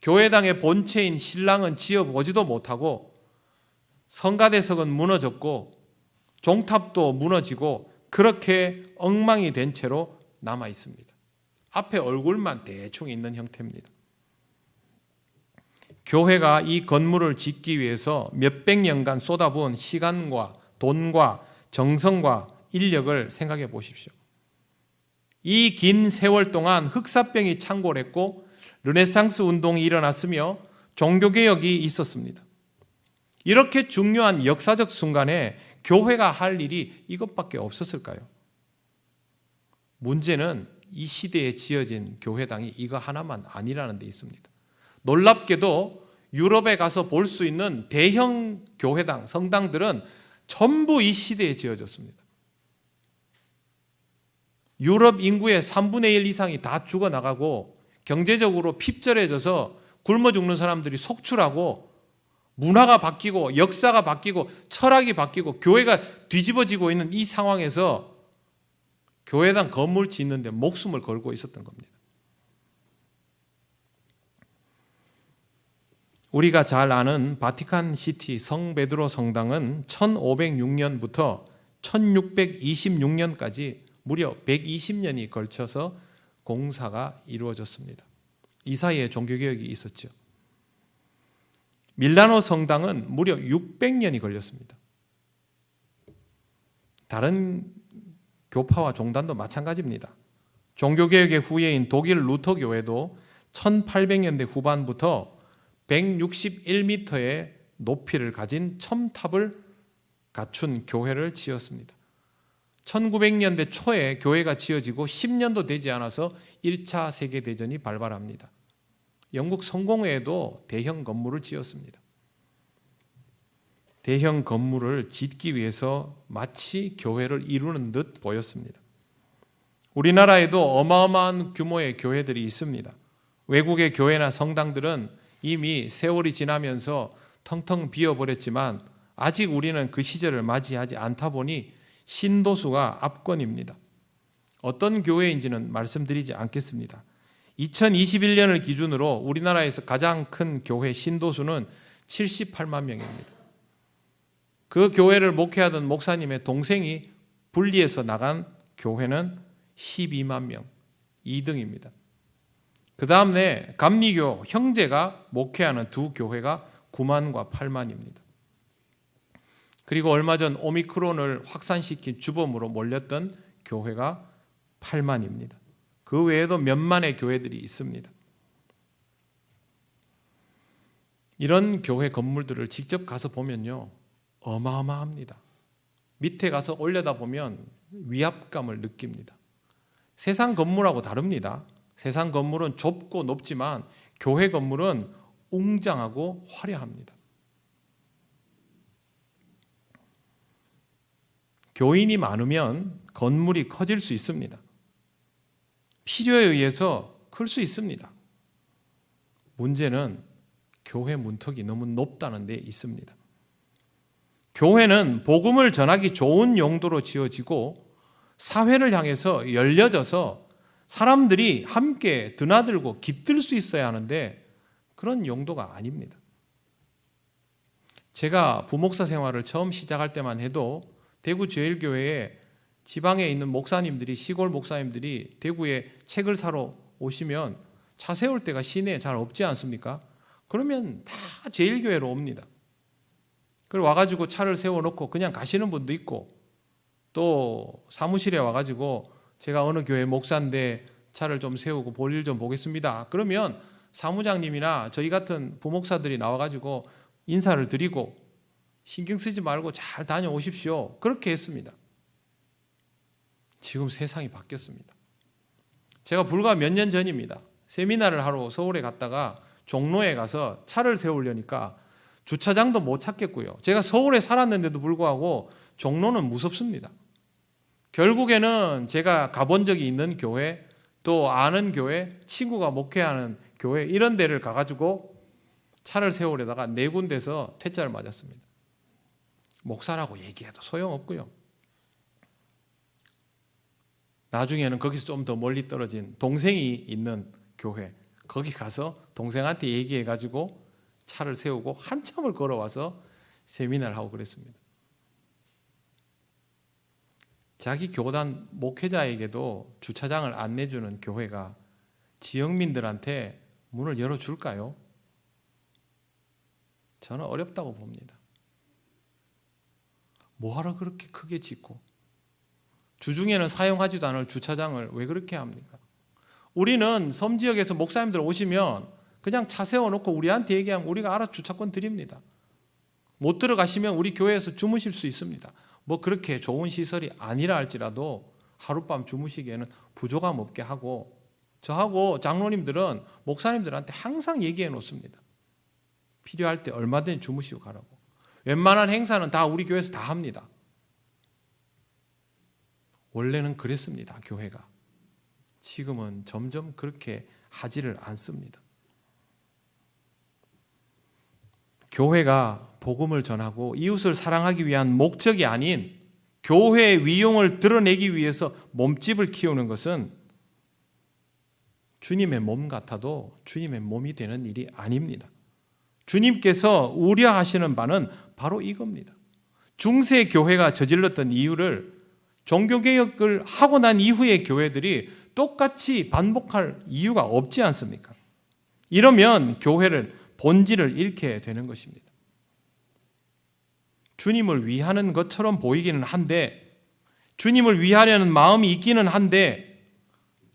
교회당의 본체인 신랑은 지어보지도 못하고 성가대석은 무너졌고 종탑도 무너지고 그렇게 엉망이 된 채로 남아 있습니다. 앞에 얼굴만 대충 있는 형태입니다. 교회가 이 건물을 짓기 위해서 몇백 년간 쏟아부은 시간과 돈과 정성과 인력을 생각해 보십시오. 이 긴 세월 동안 흑사병이 창궐했고 르네상스 운동이 일어났으며 종교개혁이 있었습니다. 이렇게 중요한 역사적 순간에 교회가 할 일이 이것밖에 없었을까요? 문제는 이 시대에 지어진 교회당이 이거 하나만 아니라는 데 있습니다. 놀랍게도 유럽에 가서 볼 수 있는 대형 교회당, 성당들은 전부 이 시대에 지어졌습니다. 유럽 인구의 3분의 1 이상이 다 죽어나가고 경제적으로 핍절해져서 굶어 죽는 사람들이 속출하고 문화가 바뀌고 역사가 바뀌고 철학이 바뀌고 교회가 뒤집어지고 있는 이 상황에서 교회당 건물 짓는데 목숨을 걸고 있었던 겁니다. 우리가 잘 아는 바티칸 시티 성베드로 성당은 1506년부터 1626년까지 무려 120년이 걸쳐서 공사가 이루어졌습니다. 이 사이에 종교개혁이 있었죠. 밀라노 성당은 무려 600년이 걸렸습니다. 다른 교파와 종단도 마찬가지입니다. 종교개혁의 후예인 독일 루터 교회도 1800년대 후반부터 161m의 높이를 가진 첨탑을 갖춘 교회를 지었습니다. 1900년대 초에 교회가 지어지고 10년도 되지 않아서 1차 세계대전이 발발합니다. 영국 성공회에도 대형 건물을 지었습니다. 대형 건물을 짓기 위해서 마치 교회를 이루는 듯 보였습니다. 우리나라에도 어마어마한 규모의 교회들이 있습니다. 외국의 교회나 성당들은 이미 세월이 지나면서 텅텅 비어버렸지만 아직 우리는 그 시절을 맞이하지 않다 보니 신도수가 압권입니다. 어떤 교회인지는 말씀드리지 않겠습니다. 2021년을 기준으로 우리나라에서 가장 큰 교회 신도수는 78만 명입니다. 그 교회를 목회하던 목사님의 동생이 분리해서 나간 교회는 12만 명, 2등입니다. 그 다음에 감리교 형제가 목회하는 두 교회가 9만과 8만입니다. 그리고 얼마 전 오미크론을 확산시킨 주범으로 몰렸던 교회가 8만입니다. 그 외에도 몇만의 교회들이 있습니다. 이런 교회 건물들을 직접 가서 보면요, 어마어마합니다. 밑에 가서 올려다보면 위압감을 느낍니다. 세상 건물하고 다릅니다. 세상 건물은 좁고 높지만 교회 건물은 웅장하고 화려합니다. 교인이 많으면 건물이 커질 수 있습니다. 필요에 의해서 클 수 있습니다. 문제는 교회 문턱이 너무 높다는 데 있습니다. 교회는 복음을 전하기 좋은 용도로 지어지고 사회를 향해서 열려져서 사람들이 함께 드나들고 깃들 수 있어야 하는데 그런 용도가 아닙니다. 제가 부목사 생활을 처음 시작할 때만 해도 대구 제일교회에 지방에 있는 목사님들이, 시골 목사님들이 대구에 책을 사러 오시면 차 세울 데가 시내에 잘 없지 않습니까? 그러면 다 제일교회로 옵니다. 그리고 와가지고 차를 세워놓고 그냥 가시는 분도 있고, 또 사무실에 와가지고 제가 어느 교회 목사인데 차를 좀 세우고 볼일 좀 보겠습니다. 그러면 사무장님이나 저희 같은 부목사들이 나와가지고 인사를 드리고 신경 쓰지 말고 잘 다녀오십시오. 그렇게 했습니다. 지금 세상이 바뀌었습니다. 제가 불과 몇 년 전입니다. 세미나를 하러 서울에 갔다가 종로에 가서 차를 세우려니까 주차장도 못 찾겠고요. 제가 서울에 살았는데도 불구하고 종로는 무섭습니다. 결국에는 제가 가본 적이 있는 교회, 또 아는 교회, 친구가 목회하는 교회, 이런 데를 가가지고 차를 세우려다가 4군데서 퇴짜를 맞았습니다. 목사라고 얘기해도 소용없고요. 나중에는 거기서 좀 더 멀리 떨어진 동생이 있는 교회, 거기 가서 동생한테 얘기해가지고 차를 세우고 한참을 걸어와서 세미나를 하고 그랬습니다. 자기 교단 목회자에게도 주차장을 안 내주는 교회가 지역민들한테 문을 열어줄까요? 저는 어렵다고 봅니다. 뭐하러 그렇게 크게 짓고 주중에는 사용하지도 않을 주차장을 왜 그렇게 합니까? 우리는 섬지역에서 목사님들 오시면 그냥 차 세워놓고 우리한테 얘기하면 우리가 알아서 주차권 드립니다. 못 들어가시면 우리 교회에서 주무실 수 있습니다. 뭐 그렇게 좋은 시설이 아니라 할지라도 하룻밤 주무시기에는 부족함 없게 하고, 저하고 장로님들은 목사님들한테 항상 얘기해 놓습니다. 필요할 때 얼마든지 주무시고 가라고. 웬만한 행사는 다 우리 교회에서 다 합니다. 원래는 그랬습니다, 교회가. 지금은 점점 그렇게 하지를 않습니다. 교회가 복음을 전하고 이웃을 사랑하기 위한 목적이 아닌 교회의 위용을 드러내기 위해서 몸집을 키우는 것은 주님의 몸 같아도 주님의 몸이 되는 일이 아닙니다. 주님께서 우려하시는 바는 바로 이겁니다. 중세 교회가 저질렀던 이유를 종교개혁을 하고 난 이후의 교회들이 똑같이 반복할 이유가 없지 않습니까? 이러면 교회를 본질을 잃게 되는 것입니다. 주님을 위하는 것처럼 보이기는 한데, 주님을 위하려는 마음이 있기는 한데,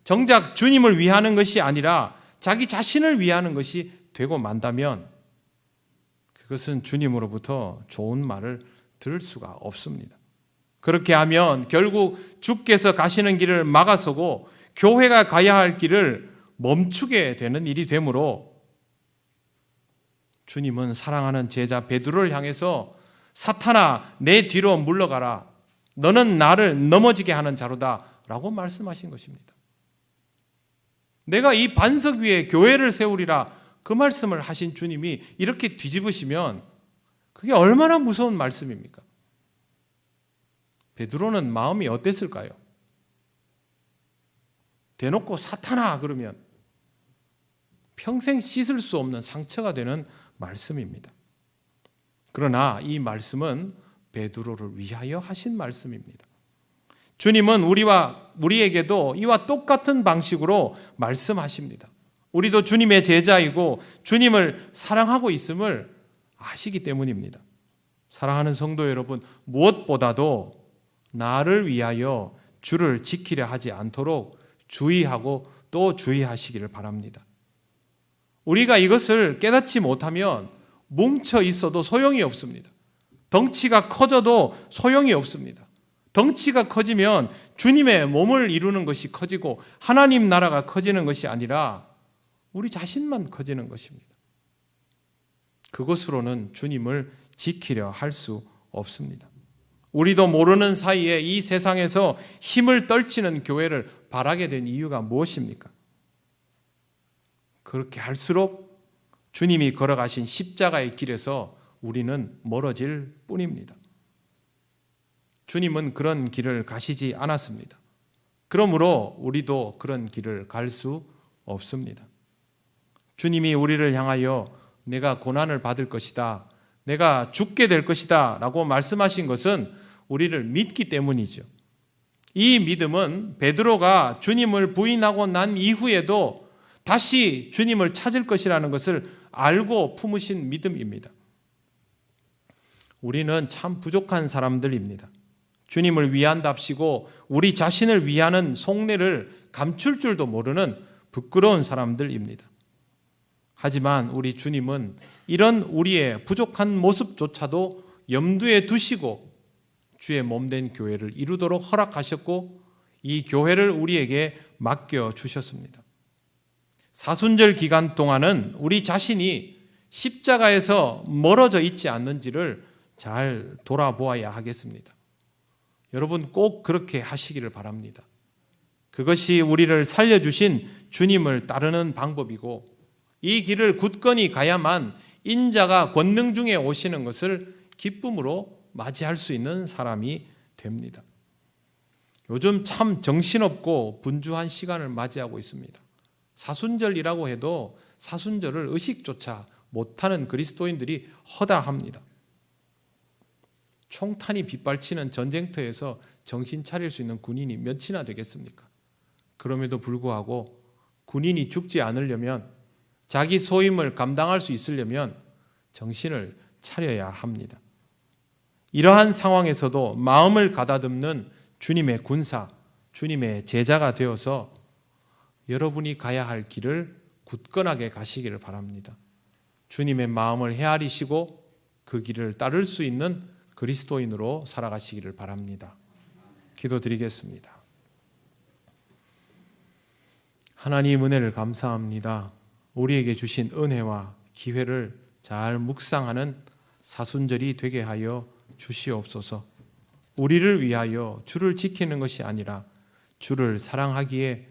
정작 주님을 위하는 것이 아니라 자기 자신을 위하는 것이 되고 만다면 그것은 주님으로부터 좋은 말을 들을 수가 없습니다. 그렇게 하면 결국 주께서 가시는 길을 막아서고 교회가 가야 할 길을 멈추게 되는 일이 되므로 주님은 사랑하는 제자 베드로를 향해서 사탄아 내 뒤로 물러가라, 너는 나를 넘어지게 하는 자로다 라고 말씀하신 것입니다. 내가 이 반석 위에 교회를 세우리라, 그 말씀을 하신 주님이 이렇게 뒤집으시면 그게 얼마나 무서운 말씀입니까? 베드로는 마음이 어땠을까요? 대놓고 사탄아 그러면 평생 씻을 수 없는 상처가 되는 말씀입니다. 그러나 이 말씀은 베드로를 위하여 하신 말씀입니다. 주님은 우리에게도 이와 똑같은 방식으로 말씀하십니다. 우리도 주님의 제자이고 주님을 사랑하고 있음을 아시기 때문입니다. 사랑하는 성도 여러분, 무엇보다도 나를 위하여 주를 지키려 하지 않도록 주의하고 또 주의하시기를 바랍니다. 우리가 이것을 깨닫지 못하면 뭉쳐 있어도 소용이 없습니다. 덩치가 커져도 소용이 없습니다. 덩치가 커지면 주님의 몸을 이루는 것이 커지고 하나님 나라가 커지는 것이 아니라 우리 자신만 커지는 것입니다. 그것으로는 주님을 지키려 할 수 없습니다. 우리도 모르는 사이에 이 세상에서 힘을 떨치는 교회를 바라게 된 이유가 무엇입니까? 그렇게 할수록 주님이 걸어가신 십자가의 길에서 우리는 멀어질 뿐입니다. 주님은 그런 길을 가시지 않았습니다. 그러므로 우리도 그런 길을 갈 수 없습니다. 주님이 우리를 향하여 내가 고난을 받을 것이다, 내가 죽게 될 것이다 라고 말씀하신 것은 우리를 믿기 때문이죠. 이 믿음은 베드로가 주님을 부인하고 난 이후에도 다시 주님을 찾을 것이라는 것을 알고 품으신 믿음입니다. 우리는 참 부족한 사람들입니다. 주님을 위한답시고 우리 자신을 위하는 속내를 감출 줄도 모르는 부끄러운 사람들입니다. 하지만 우리 주님은 이런 우리의 부족한 모습조차도 염두에 두시고 주의 몸된 교회를 이루도록 허락하셨고 이 교회를 우리에게 맡겨주셨습니다. 사순절 기간 동안은 우리 자신이 십자가에서 멀어져 있지 않는지를 잘 돌아보아야 하겠습니다. 여러분 꼭 그렇게 하시기를 바랍니다. 그것이 우리를 살려주신 주님을 따르는 방법이고 이 길을 굳건히 가야만 인자가 권능 중에 오시는 것을 기쁨으로 맞이할 수 있는 사람이 됩니다. 요즘 참 정신없고 분주한 시간을 맞이하고 있습니다. 사순절이라고 해도 사순절을 의식조차 못하는 그리스도인들이 허다합니다. 총탄이 빗발치는 전쟁터에서 정신 차릴 수 있는 군인이 몇이나 되겠습니까? 그럼에도 불구하고 군인이 죽지 않으려면 자기 소임을 감당할 수 있으려면 정신을 차려야 합니다. 이러한 상황에서도 마음을 가다듬는 주님의 군사, 주님의 제자가 되어서 여러분이 가야 할 길을 굳건하게 가시기를 바랍니다. 주님의 마음을 헤아리시고 그 길을 따를 수 있는 그리스도인으로 살아가시기를 바랍니다. 기도드리겠습니다. 하나님 은혜를 감사합니다. 우리에게 주신 은혜와 기회를 잘 묵상하는 사순절이 되게 하여 주시옵소서. 우리를 위하여 주를 지키는 것이 아니라 주를 사랑하기에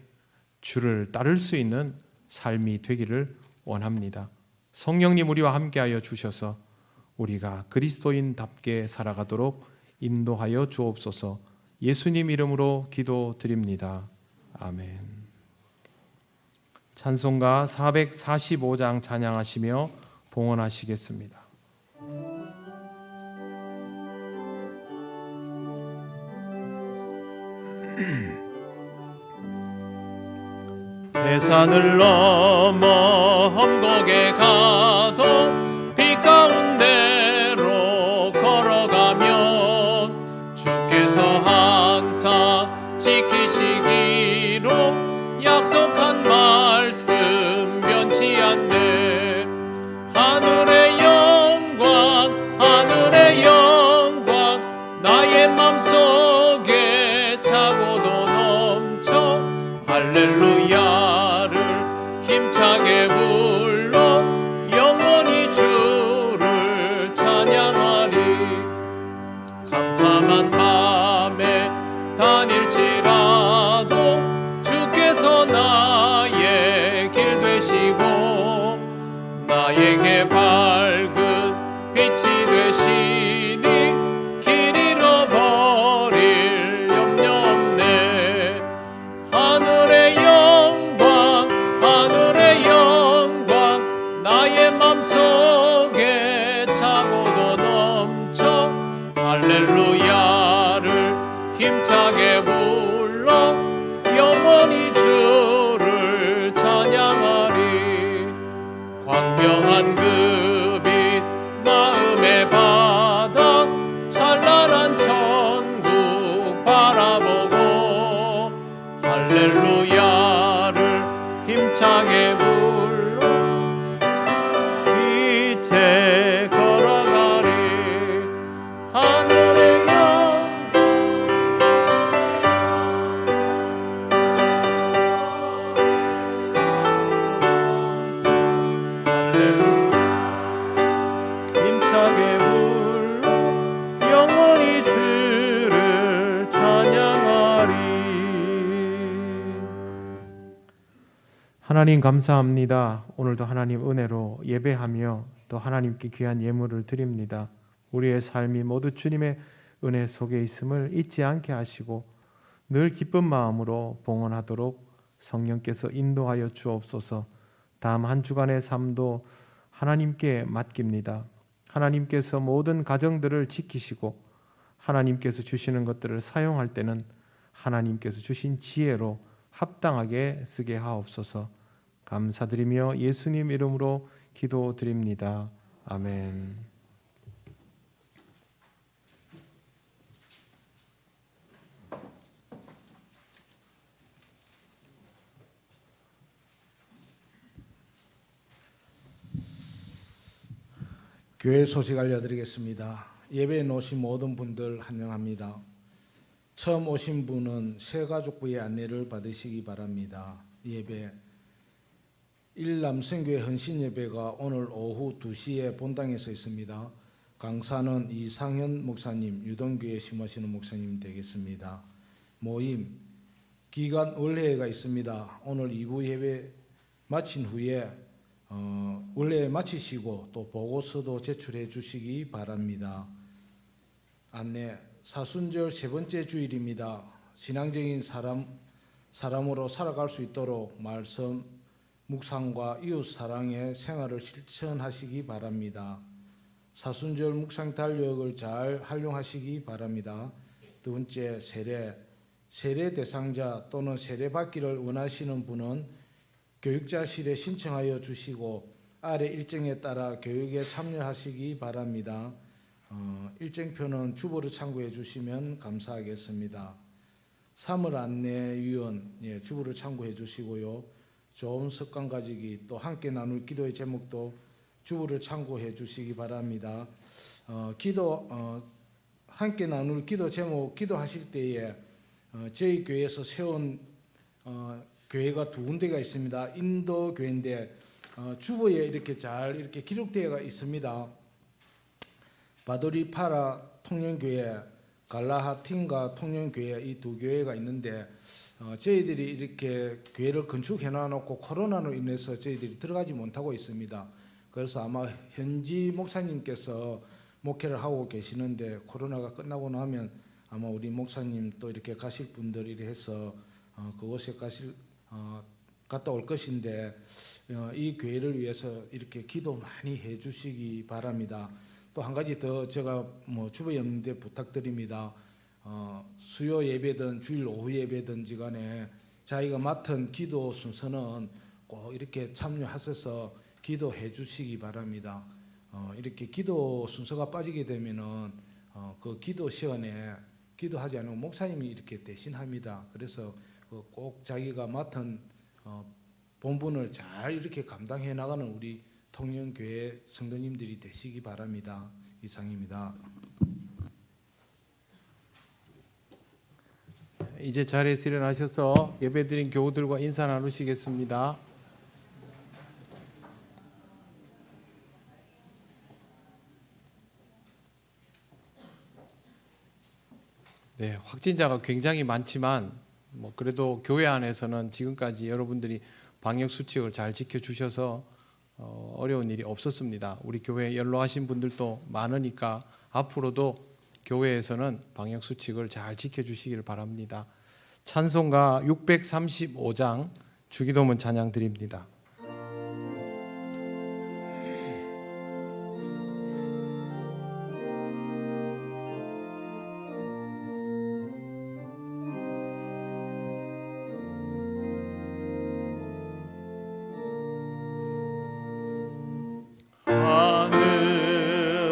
주를 따를 수 있는 삶이 되기를 원합니다. 성령님 우리와 함께하여 주셔서 우리가 그리스도인답게 살아가도록 인도하여 주옵소서. 예수님 이름으로 기도드립니다. 아멘. 찬송가 445장 찬양하시며 봉헌하시겠습니다. 대산을 넘어 험곡에 가도 빛 가운데로 걸어가면 주께서 항상 지키시기로 약속한 말씀 변치 않네. 하늘의 영광 나의 맘속에 차고도 넘쳐 할렐루야를 힘차게 불러 영원히 주 힘차게 불러 영원히 주를 찬양하리. 하나님 감사합니다. 오늘도 하나님 은혜로 예배하며 또 하나님께 귀한 예물을 드립니다. 우리의 삶이 모두 주님의 은혜 속에 있음을 잊지 않게 하시고 늘 기쁜 마음으로 봉헌하도록 성령께서 인도하여 주옵소서. 다음 한 주간의 삶도 하나님께 맡깁니다. 하나님께서 모든 가정들을 지키시고 하나님께서 주시는 것들을 사용할 때는 하나님께서 주신 지혜로 합당하게 쓰게 하옵소서. 감사드리며 예수님 이름으로 기도드립니다. 아멘. 교회 소식 알려드리겠습니다. 예배에 오신 모든 분들 환영합니다. 처음 오신 분은 새가족부의 안내를 받으시기 바랍니다. 예배 일남성교회 헌신예배가 오늘 오후 2시에 본당에서 있습니다. 강사는 이상현 목사님, 유동교회 심하시는 목사님 되겠습니다. 모임 기간 원례회가 있습니다. 오늘 2부 예배 마친 후에 원래 마치시고 또 보고서도 제출해 주시기 바랍니다. 안내 사순절 세 번째 주일입니다. 신앙적인 사람으로 살아갈 수 있도록 말씀, 묵상과 이웃 사랑의 생활을 실천하시기 바랍니다. 사순절 묵상 달력을 잘 활용하시기 바랍니다. 두 번째 세례 대상자 또는 세례 받기를 원하시는 분은 교육자실에 신청하여 주시고 아래 일정에 따라 교육에 참여하시기 바랍니다. 일정표는 주보를 참고해 주시면 감사하겠습니다. 사물 안내위원 주보를 참고해 주시고요. 좋은 습관 가지기 또 함께 나눌 기도의 제목도 주보를 참고해 주시기 바랍니다. 함께 나눌 기도 제목 기도하실 때에 저희 교회에서 세운 교회가 두 군데가 있습니다. 인도 교회인데 주보에 이렇게 잘 이렇게 기록되어 있습니다. 바도리파라 통영교회, 갈라하틴가 통영교회 이 두 교회가 있는데 저희들이 이렇게 교회를 건축해 놔놓고 코로나로 인해서 저희들이 들어가지 못하고 있습니다. 그래서 아마 현지 목사님께서 목회를 하고 계시는데 코로나가 끝나고 나면 아마 우리 목사님 또 이렇게 가실 분들 이렇게 해서 그곳에 갔다 올 것인데 이 교회를 위해서 이렇게 기도 많이 해주시기 바랍니다. 또 한 가지 더 제가 주보 연대 부탁드립니다. 수요 예배든 주일 오후 예배든지 간에 자기가 맡은 기도 순서는 꼭 이렇게 참여하셔서 기도해 주시기 바랍니다. 이렇게 기도 순서가 빠지게 되면은 그 기도 시간에 기도하지 않으면 목사님이 이렇게 대신합니다. 그래서 꼭 자기가 맡은 본분을 잘 이렇게 감당해 나가는 우리 통영교회 성도님들이 되시기 바랍니다. 이상입니다. 이제 자리에서 일어나셔서 예배드린 교우들과 인사 나누시겠습니다. 네, 확진자가 굉장히 많지만 그래도 교회 안에서는 지금까지 여러분들이 방역 수칙을 잘 지켜주셔서 어려운 일이 없었습니다. 우리 교회에 연로하신 분들도 많으니까 앞으로도 교회에서는 방역 수칙을 잘 지켜주시기를 바랍니다. 찬송가 635장 주기도문 찬양 드립니다.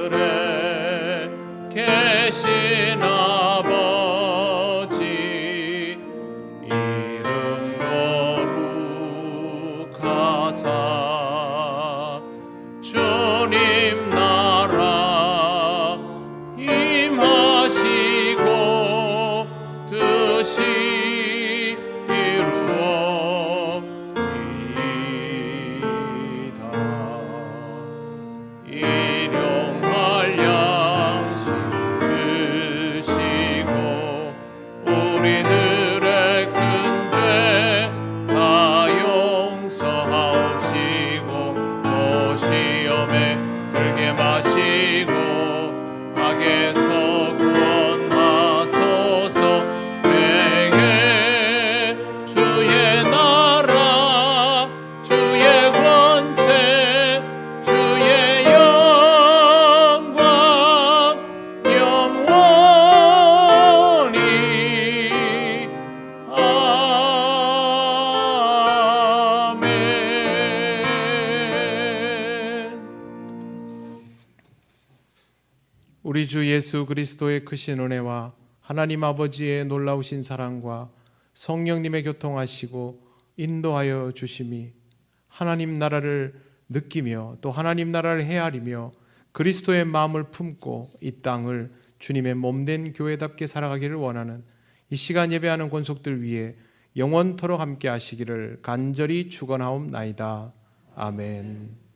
하늘에 계신 아버지 이름 거룩하시오며 우리 주 예수 그리스도의 크신 은혜와 하나님 아버지의 놀라우신 사랑과 성령님의 교통하시고 인도하여 주심이 하나님 나라를 느끼며 또 하나님 나라를 헤아리며 그리스도의 마음을 품고 이 땅을 주님의 몸된 교회답게 살아가기를 원하는 이 시간 예배하는 권속들 위해 영원토록 함께 하시기를 간절히 축원하옵나이다. 아멘.